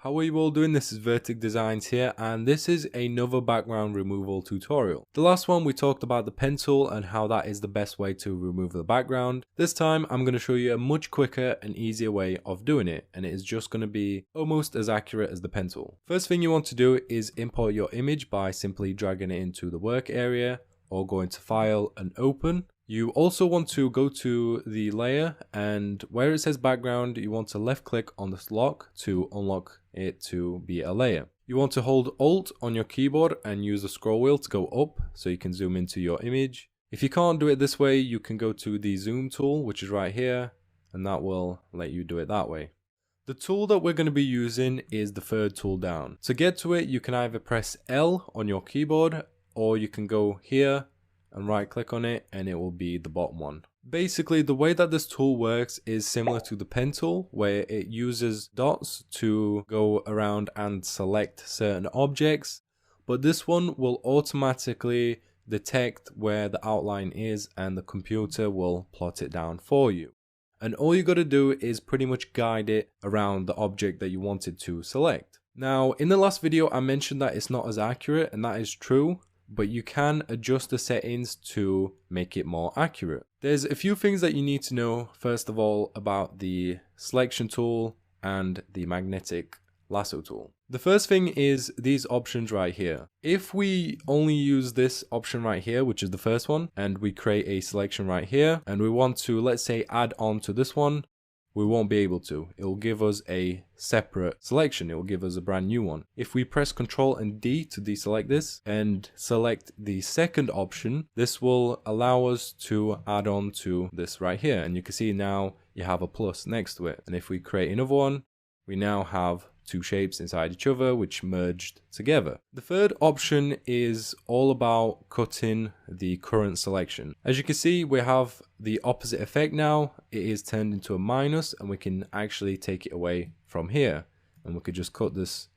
How are you all doing? This is Vertic Designs here, and this is another background removal tutorial. The last one we talked about the pen tool and how that is the best way to remove the background. This time I'm going to show you a much quicker and easier way of doing it, and it is just going to be almost as accurate as the pen tool. First thing you want to do is import your image by simply dragging it into the work area or going to File and Open. You also want to go to the layer, and where it says background, you want to left click on this lock to unlock it to be a layer. You want to hold Alt on your keyboard and use the scroll wheel to go up so you can zoom into your image. If you can't do it this way, you can go to the zoom tool, which is right here, and that will let you do it that way. The tool that we're going to be using is the third tool down. To get to it, you can either press L on your keyboard, or you can go here and right click on it and it will be the bottom one. Basically, the way that this tool works is similar to the pen tool, where it uses dots to go around and select certain objects, but this one will automatically detect where the outline is and the computer will plot it down for you. And all you got to do is pretty much guide it around the object that you wanted to select. Now, in the last video I mentioned that it's not as accurate, and that is true, but you can adjust the settings to make it more accurate. There's a few things that you need to know, first of all, about the selection tool and the magnetic lasso tool. The first thing is these options right here. If we only use this option right here, which is the first one, and we create a selection right here, and we want to, let's say, add on to this one, we won't be able to. It will give us a separate selection. It will give us a brand new one. If we press Ctrl and D to deselect this and select the second option, this will allow us to add on to this right here. And you can see now you have a plus next to it. And if we create another one, we now have two shapes inside each other which merged together. The third option is all about cutting the current selection. As you can see, we have the opposite effect now. It is turned into a minus, and we can actually take it away from here, and we could just cut this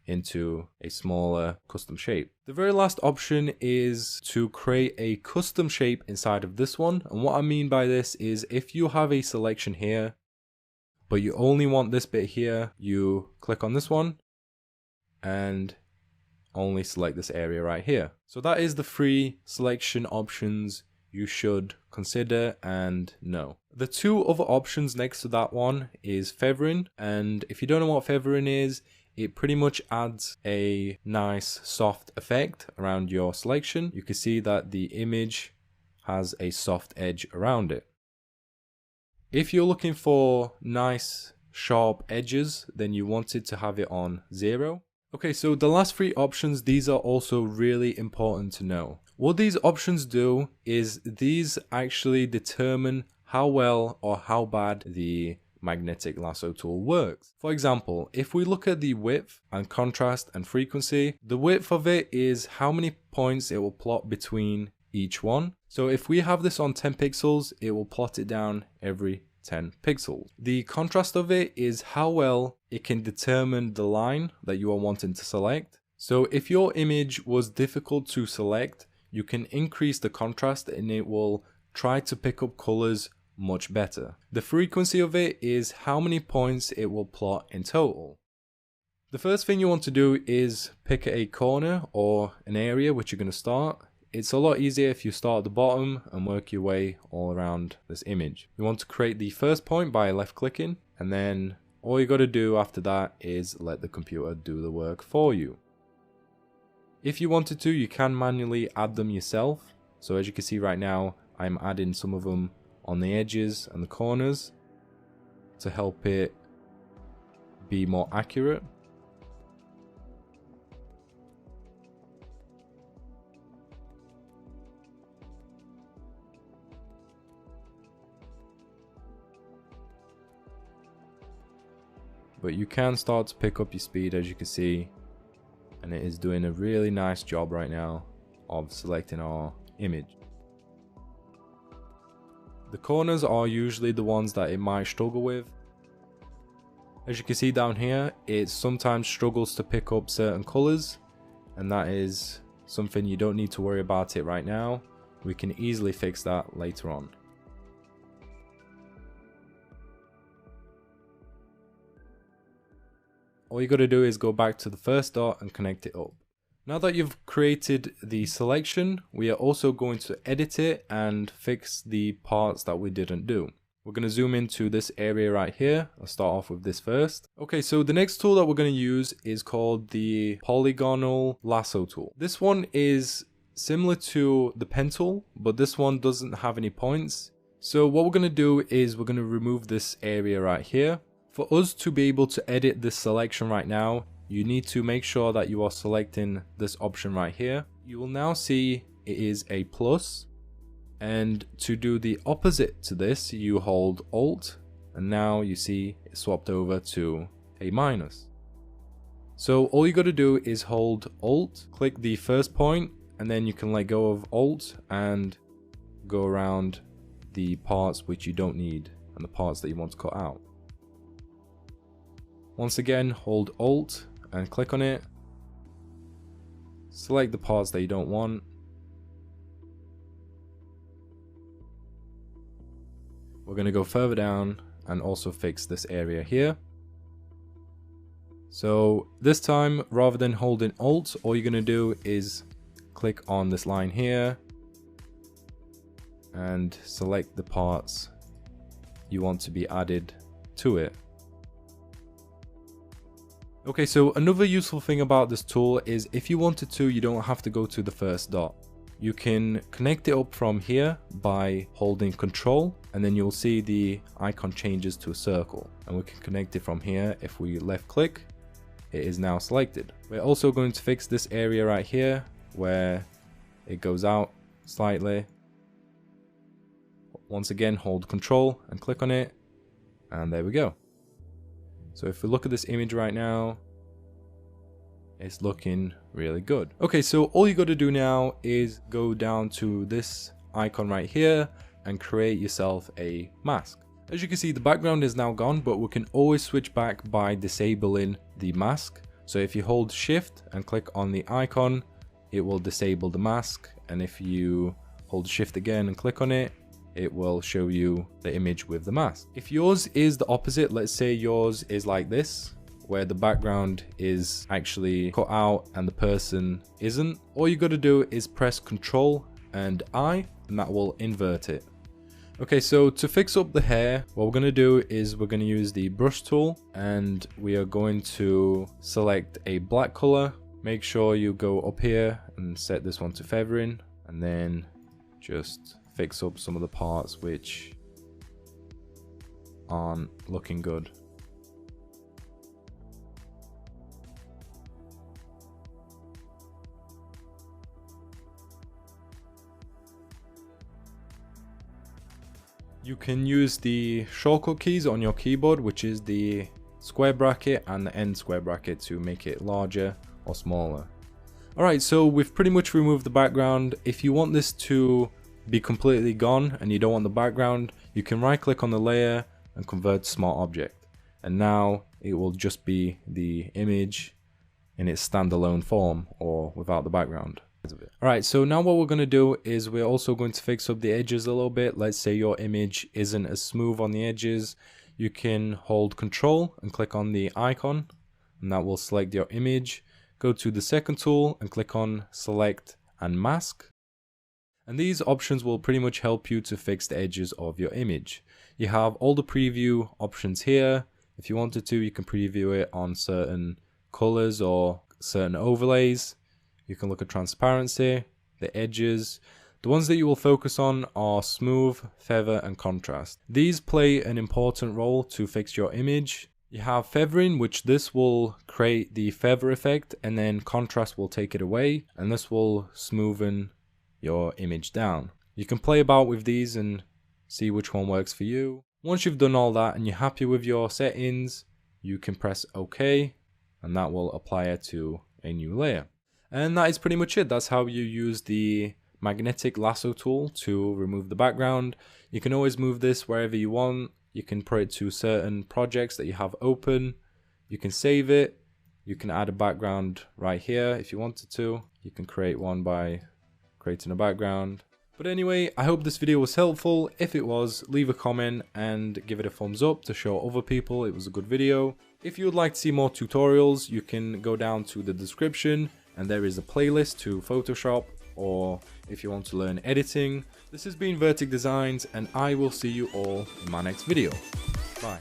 into a smaller custom shape. The very last option is to create a custom shape inside of this one, and what I mean by this is if you have a selection here but you only want this bit here, you click on this one and only select this area right here. So that is the three selection options you should consider and know. The two other options next to that one is feathering, and if you don't know what feathering is, it pretty much adds a nice soft effect around your selection. You can see that the image has a soft edge around it. If you're looking for nice sharp edges, then you want it to have it on 0. Okay, so the last three options, these are also really important to know. What these options do is these actually determine how well or how bad the magnetic lasso tool works. For example, if we look at the width and contrast and frequency, the width of it is how many points it will plot between each one. So if we have this on 10 pixels, it will plot it down every 10 pixels. The contrast of it is how well it can determine the line that you are wanting to select. So if your image was difficult to select, you can increase the contrast and it will try to pick up colors much better. The frequency of it is how many points it will plot in total. The first thing you want to do is pick a corner or an area which you're going to start. It's a lot easier if you start at the bottom and work your way all around this image. You want to create the first point by left clicking, and then all you got to do after that is let the computer do the work for you. If you wanted to, you can manually add them yourself. So as you can see right now, I'm adding some of them on the edges and the corners to help it be more accurate. But you can start to pick up your speed, as you can see, and it is doing a really nice job right now of selecting our image. The corners are usually the ones that it might struggle with. As you can see down here, it sometimes struggles to pick up certain colors, and that is something you don't need to worry about it right now. We can easily fix that later on. all you got to do is go back to the first dot and connect it up. Now that you've created the selection, we are also going to edit it and fix the parts that we didn't do. We're going to zoom into this area right here. I'll start off with this first. Okay, so the next tool that we're going to use is called the polygonal lasso tool. This one is similar to the pen tool, but this one doesn't have any points. So what we're going to do is we're going to remove this area right here. For us to be able to edit this selection right now, you need to make sure that you are selecting this option right here. You will now see it is a plus. And to do the opposite to this, you hold Alt, and now you see it swapped over to a minus. So all you got to do is hold Alt, click the first point, and then you can let go of Alt and go around the parts which you don't need and the parts that you want to cut out. Once again, hold Alt and click on it. Select the parts that you don't want. We're going to go further down and also fix this area here. So this time, rather than holding Alt, all you're going to do is click on this line here and select the parts you want to be added to it. Okay, so another useful thing about this tool is if you wanted to, you don't have to go to the first dot. You can connect it up from here by holding Control, and then you'll see the icon changes to a circle. And we can connect it from here. If we left click, it is now selected. We're also going to fix this area right here where it goes out slightly. Once again, hold Control and click on it, and there we go. So if we look at this image right now, it's looking really good. Okay, so all you got to do now is go down to this icon right here and create yourself a mask. As you can see, the background is now gone, but we can always switch back by disabling the mask. So if you hold Shift and click on the icon, it will disable the mask. And if you hold Shift again and click on it, it will show you the image with the mask. If yours is the opposite, let's say yours is like this, where the background is actually cut out and the person isn't, all you got to do is press Control and I, and that will invert it. Okay, so to fix up the hair, what we're going to do is we're going to use the brush tool, and we are going to select a black color. Make sure you go up here and set this one to feathering, and then just fix up some of the parts which aren't looking good. You can use the shortcut keys on your keyboard, which is the square bracket and the end square bracket, to make it larger or smaller. Alright, so we've pretty much removed the background. If you want this to be completely gone and you don't want the background, you can right click on the layer and convert to smart object. And now it will just be the image in its standalone form or without the background. Alright, so now what we're going to do is we're also going to fix up the edges a little bit. Let's say your image isn't as smooth on the edges. You can hold Control and click on the icon, and that will select your image. Go to the second tool and click on Select and Mask. And these options will pretty much help you to fix the edges of your image. You have all the preview options here. If you wanted to, you can preview it on certain colors or certain overlays. You can look at transparency, the edges. The ones that you will focus on are smooth, feather, and contrast. These play an important role to fix your image. You have feathering, which this will create the feather effect, and then contrast will take it away, and this will smoothen your image down. You can play about with these and see which one works for you. Once you've done all that and you're happy with your settings, you can press OK, and that will apply it to a new layer. And that is pretty much it. That's how you use the magnetic lasso tool to remove the background. You can always move this wherever you want. You can put it to certain projects that you have open. You can save it. You can add a background right here if you wanted to. You can create one by creating a background. But anyway, I hope this video was helpful. If it was, leave a comment and give it a thumbs up to show other people it was a good video. If you would like to see more tutorials, you can go down to the description and there is a playlist to Photoshop, or if you want to learn editing. This has been Vertic Designs and I will see you all in my next video. Bye.